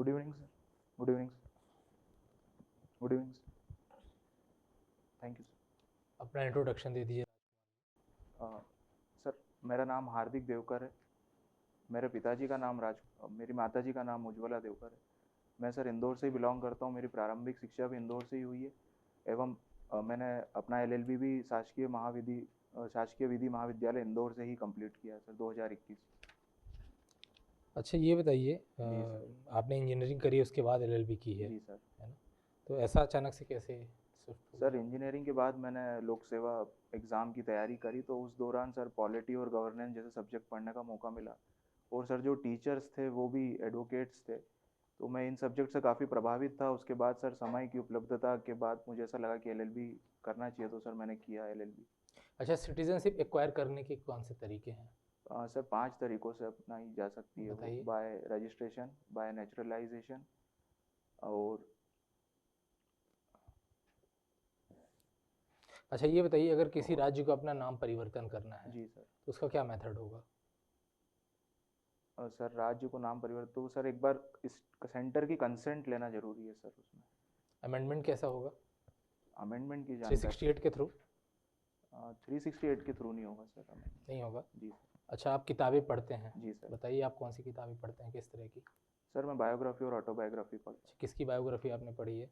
Good evening sir. Good evening sir. Good evening sir. Thank you sir. अपना introduction दे दीजिए। Sir मेरा नाम हार्दिक देवकर है। मेरे पिताजी का नाम मेरी माताजी का नाम उज्ज्वला देवकर है। मैं सर इंदौर से ही बिलोंग करता हूँ। मेरी प्रारंभिक शिक्षा भी इंदौर से ही हुई है एवं मैंने अपना एलएलबी भी शासकीय विधि महाविद्यालय इंदौर से ही कंप्लीट किया है सर 2021। अच्छा ये बताइए, जी सर। आपने इंजीनियरिंग करी उसके बाद एलएलबी की है जी सर। ना? तो ऐसा अचानक से कैसे शिफ्ट हो सर गया? इंजीनियरिंग के बाद मैंने लोक सेवा एग्ज़ाम की तैयारी करी, तो उस दौरान सर पॉलिटी और गवर्नेंस जैसे सब्जेक्ट पढ़ने का मौका मिला। और सर जो टीचर्स थे वो भी एडवोकेट्स थे, तो मैं इन सब्जेक्ट से काफ़ी प्रभावित था। उसके बाद सर समय की उपलब्धता के बाद मुझे ऐसा लगा कि एलएलबी करना चाहिए, तो सर मैंने किया एलएलबी। अच्छा, सिटीजनशिप एक्वायर करने के कौन से तरीके हैं? सर 5 तरीक़ों से अपनाई जा सकती है वो, बताइए। बाय रजिस्ट्रेशन, बाय नेचुरलाइजेशन और अच्छा ये बताइए, अगर किसी राज्य को अपना नाम परिवर्तन करना है जी सर। तो उसका क्या मेथड होगा? सर राज्य को नाम परिवर्तन तो सर एक बार इस सेंटर की कंसेंट लेना ज़रूरी है सर उसमें। अमेंडमेंट कैसा होगा? अमेंडमेंट की जानकारी 368 के थ्रू? 368 के थ्रू नहीं होगा सर अमेंडमेंट। नहीं होगा। जी सर। अच्छा, आप किताबें पढ़ते हैं, जी सर। बताइए आप कौन सी किताबें पढ़ते हैं, किस तरह की? सर मैं बायोग्राफी और ऑटोबायोग्राफी पढ़ता हूँ। किसकी बायोग्राफी आपने पढ़ी है?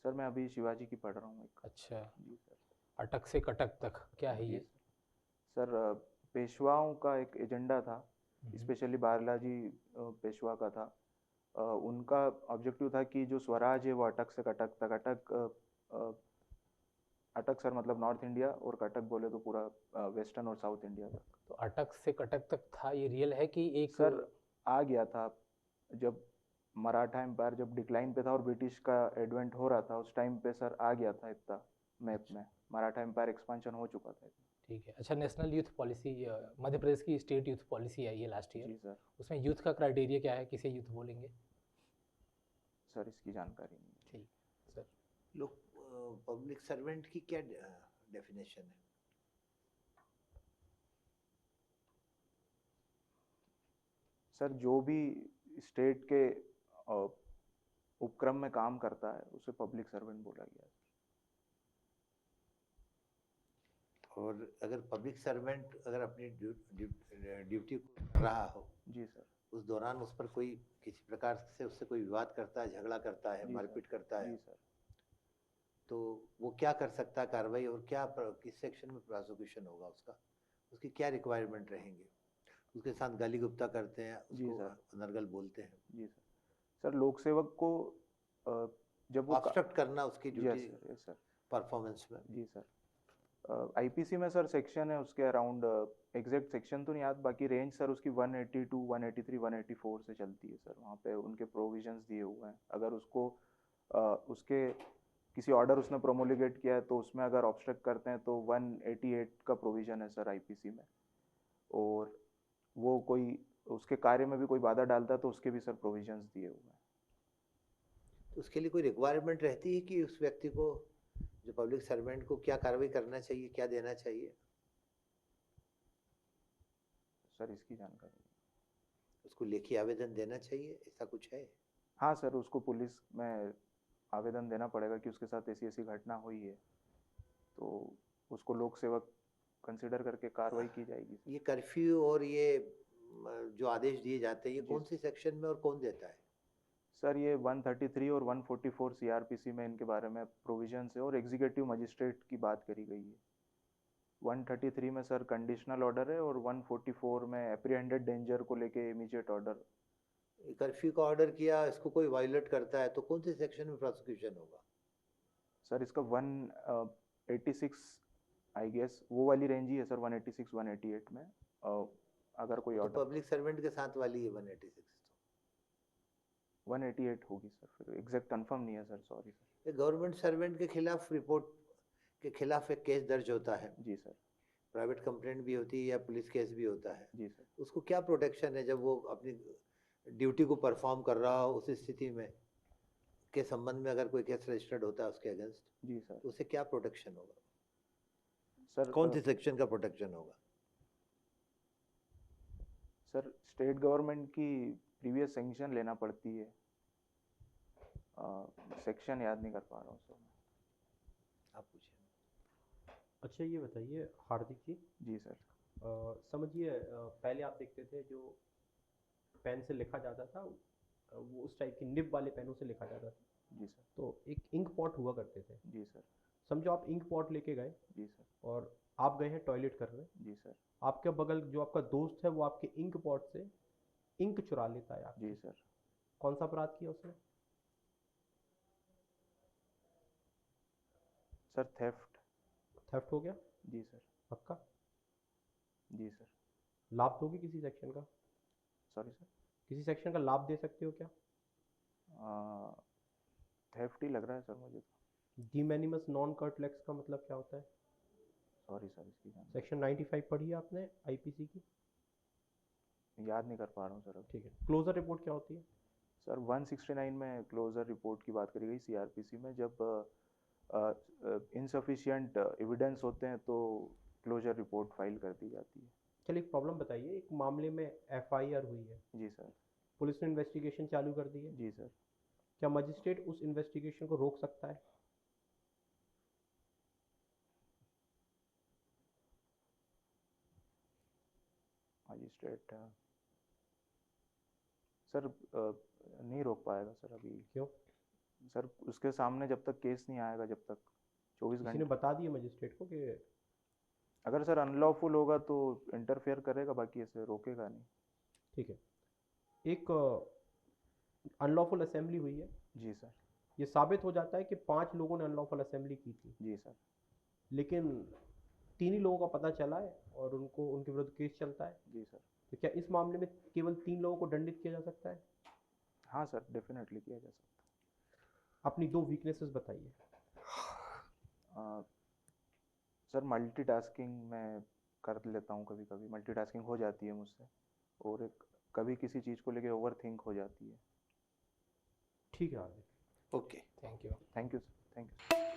सर मैं अभी शिवाजी की पढ़ रहा हूँ एक। अच्छा, जी सर। अटक से कटक तक क्या है जी ये? सर। सर पेशवाओं का एक एजेंडा था, हम्म। स्पेशली बालाजी पेशवा का था। उनका ऑब्जेक्टिव था कि जो स्वराज है वो अटक से कटक तक, अटक सर मतलब नॉर्थ इंडिया, और कटक बोले तो पूरा वेस्टर्न और साउथ इंडिया तक। तो अटक से कटक तक था, ये रियल है कि एक? सर आ गया था जब मराठा एम्पायर जब डिक्लाइन पे था और ब्रिटिश का एडवेंट हो रहा था, उस टाइम पे सर आ गया था इतना मैप अच्छा, में। मराठा एम्पायर एक्सपांशन हो चुका था। ठीक है। अच्छा, national youth policy, Madhya Pradesh की स्टेट यूथ पॉलिसी आई है लास्ट ईयर, जी सर। उसमें यूथ का क्राइटेरिया क्या है, किसे यूथ बोलेंगे? सर इसकी जानकारी नहीं है। ठीक सर। लोग पब्लिक सर्वेंट की क्या डेफिनेशन है? सर जो भी स्टेट के उपक्रम में काम करता है उसे पब्लिक सर्वेंट बोला गया है। और अगर पब्लिक सर्वेंट अगर अपनी ड्यूटी कर रहा हो, जी सर। उस दौरान उस पर कोई किसी प्रकार से उससे कोई विवाद करता है, झगड़ा करता है, जी मारपीट करता सर। है, जी सर। तो वो क्या कर सकता है कार्रवाई, और क्या किस सेक्शन में प्रोसिक्यूशन होगा उसका, उसकी क्या रिक्वायरमेंट रहेंगे? उसके साथ गाली गुप्ता करते हैं, जी उसको सर। अनर्गल बोलते हैं, जी सर। सर लोक सेवक को जब वो ऑब्स्ट्रक्ट करना उसकी duty yes sir. Yes sir. Performance में। जी सर। आईपीसी में सर सेक्शन है उसके अराउंड, एग्जैक्ट सेक्शन तो नहीं याद, बाकी रेंज सर उसकी 182, 183, 184 से चलती है सर। वहाँ पे उनके प्रोविजंस दिए हुए हैं। अगर उसको उसके किसी ऑर्डर उसने प्रोमोलिगेट किया है तो उसमें अगर ऑब्स्ट्रक्ट करते हैं तो 188 का प्रोविजन है सर आईपीसी में। और वो कोई उसके कार्य में भी कोई बाधा डालता है तो उसके भी सर प्रोविजंस दिए हुए हैं। तो उसके लिए कोई रिक्वायरमेंट रहती है कि उस व्यक्ति को, जो पब्लिक सर्वेंट को, क्या कार्रवाई करना चाहिए, क्या देना चाहिए? सर इसकी जानकारी नहीं। उसको लेखी आवेदन देना चाहिए, ऐसा कुछ है? हाँ सर, उसको पुलिस में आवेदन देना पड़ेगा कि उसके साथ ऐसी ऐसी घटना हुई है, तो उसको लोक सेवक कंसिडर करके कार्रवाई की जाएगी सर। ये कर्फ्यू और ये जो आदेश दिए जाते हैं, ये जी कौन सी सेक्शन में और कौन देता है? सर, ये 133 और 144 सीआरपीसी में इनके बारे में प्रोविजंस है, और एग्जीक्यूटिव मजिस्ट्रेट की बात करी गई है। 133 में सर कंडीशनल ऑर्डर है, और 144 में एप्रीहेंडेड डेंजर को लेके इमीडिएट ऑर्डर। कर्फ्यू का ऑर्डर किया, इसको कोई वायलेट करता है तो कौन से सेक्शन में प्रोसिक्यूशन होगा? सर इसका 186 आई गेस वो वाली रेंज ही है सर, 186 188 में। अगर कोई वो तो ऑर्डर पब्लिक सर्वेंट के साथ वाली है 186 तो। 188 होगी सर, फिर एग्जैक्ट कंफर्म नहीं है सर, सॉरी सर। ये गवर्नमेंट सर्वेंट के खिलाफ रिपोर्ट के खिलाफ एक केस दर्ज होता है, जी सर। प्राइवेट कंप्लेंट भी होती है या पुलिस केस भी होता है, जी सर। उसको क्या प्रोटेक्शन है जब वो अपनी ड्यूटी को परफॉर्म कर रहा हो उस स्थिति में, के संबंध में अगर कोई केस रजिस्टर्ड होता है उसके अगेंस्ट, जी सर। तो उसे क्या प्रोटेक्शन होगा? सर कौन सी सेक्शन का प्रोटेक्शन होगा? सर स्टेट गवर्नमेंट की प्रीवियस सेंक्शन लेना पड़ती है, सेक्शन याद नहीं कर पा रहा हूँ सर। आप पूछिए। अच्छा ये बताइए हार्दिक जी, जी सर। समझिए पहले आप देखते थे जो पेन से लिखा जाता था वो उस टाइप की निब वाले पेनों से लिखा जाता था, जी सर। तो एक इंक पॉट हुआ करते थे। जी सर। समझो आप इंक पॉट लेके गए जी सर। और आप गए हैं टॉयलेट करने, जी सर। आपके बगल जो आपका दोस्त है वो आपके इंक पॉट से इंक चुरा लेता है आपकी, जी सर। कौन सा अपराध किया उसने? Sir theft. थेफ्ट हो गया? जी सर। पक्का? जी सर। लाभ दोगे किसी सेक्शन का? Sorry sir. किसी सेक्शन का लाभ दे सकते हो क्या? थेफ्ट ही लग रहा है सर मुझे तो। डी मैनिमस नॉन कर्टलेक्स का मतलब क्या होता है? सॉरी सर, इसकी जानकारी सेक्शन 95 पढ़ी है आपने आईपीसी की? याद नहीं कर पा रहा हूँ सर अभी। ठीक है, क्लोजर रिपोर्ट क्या होती है? सर 169 में क्लोजर रिपोर्ट की बात करी गई सीआरपीसी में, जब इनसफिशिएंट एविडेंस होते हैं तो क्लोजर रिपोर्ट फाइल कर दी जाती है। चलिए एक प्रॉब्लम बताइए, एक मामले में एफआईआर हुई है, जी सर। पुलिस ने इन्वेस्टिगेशन चालू कर दी है, जी सर। क्या मजिस्ट्रेट उस इन्वेस्टिगेशन को रोक सकता है? मजिस्ट्रेट सर नहीं रोक पाएगा सर अभी। क्यों? सर उसके सामने जब तक केस नहीं आएगा, जब तक 24 किसी ने घंटे। बता दिया मजिस्ट्रेट को कि अगर सर अनलॉफुल होगा तो इंटरफेयर करेगा, बाकी ऐसे रोकेगा नहीं। ठीक है, एक अनलॉफुल असेंबली हुई है, जी सर। ये साबित हो जाता है कि 5 लोगों ने अनलॉफुल असेंबली की थी, जी सर। लेकिन 3 ही लोगों का पता चला है और उनके विरुद्ध केस चलता है, जी सर। तो क्या इस मामले में केवल 3 लोगों को दंडित किया जा सकता है? हाँ सर, डेफिनेटली किया जा सकता अपनी 2 वीकनेसेस बताइए। है। सर मल्टीटास्किंग मैं कर लेता हूँ, कभी कभी मल्टीटास्किंग हो जाती है मुझसे, और एक कभी किसी चीज़ को लेके ओवर थिंक हो जाती है। ठीक है आगे। Okay. Thank you. Thank you sir, thank you.